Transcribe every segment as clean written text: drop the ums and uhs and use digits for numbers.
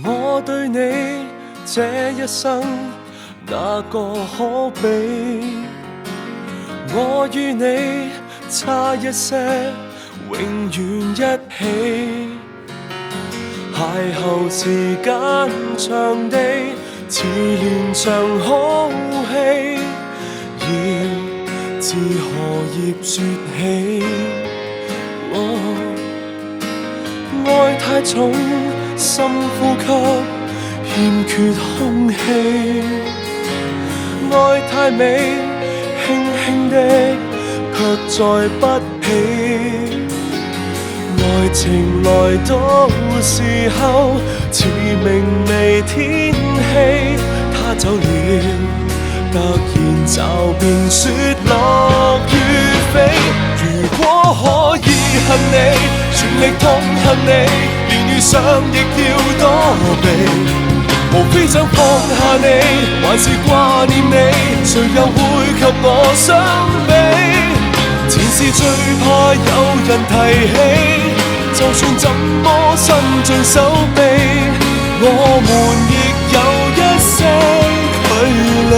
我對你這一生哪個可比？我與你差一些，永遠一起。邂逅時間長地，似連場好戲，要自何葉說起？愛太重，深呼吸，欠缺空氣。愛太美，輕輕的，卻載不起。愛情來到時候，似明媚天氣，他走了，突然驟變雪落雨飛。如果可以恨你，全力痛恨你，連遇上亦要躲避。無非想放下你，還是掛念你，誰又會及我相比？前事最怕有人提起，就算怎麼伸盡手臂，我們亦有一些距離。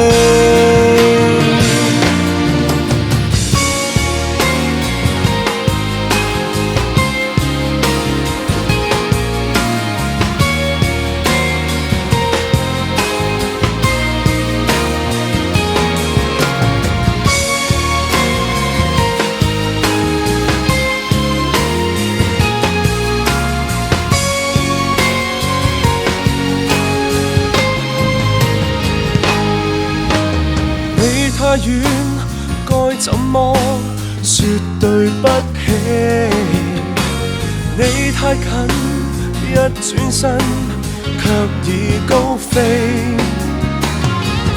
太遠，該怎麼說對不起？你太近，一轉身卻已高飛。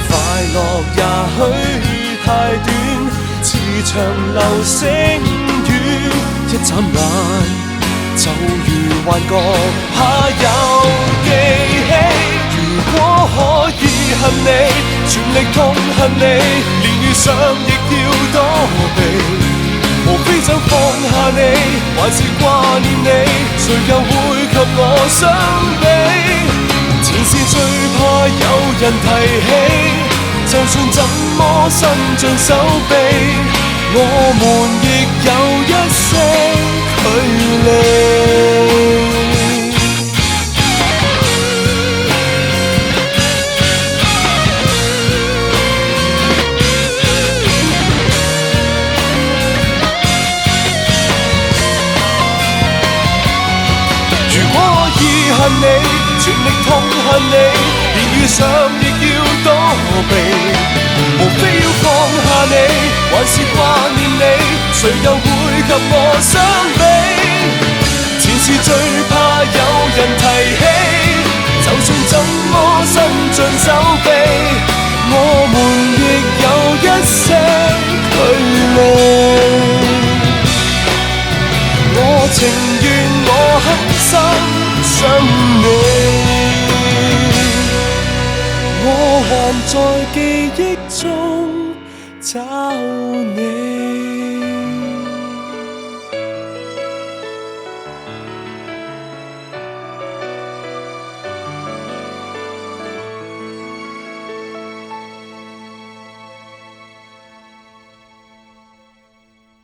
快樂也許太短，似長流星雨，一眨眼就如幻覺，怕有記起。如果可以恨你，全力痛恨你，連遇上亦要躲避。無非想放下你，還是掛念你，誰又會及我相比？前事最怕有人提起，就算怎麼伸盡手臂，我們亦有一些距離。恨你，全力痛恨你，連遇上亦要躲避。無非要放下你，還是掛念你，誰又會及我相比？前事最怕有人提起，就算怎麼伸盡手臂，我們亦有一些距離。我情願我狠心想你，我還在記憶中找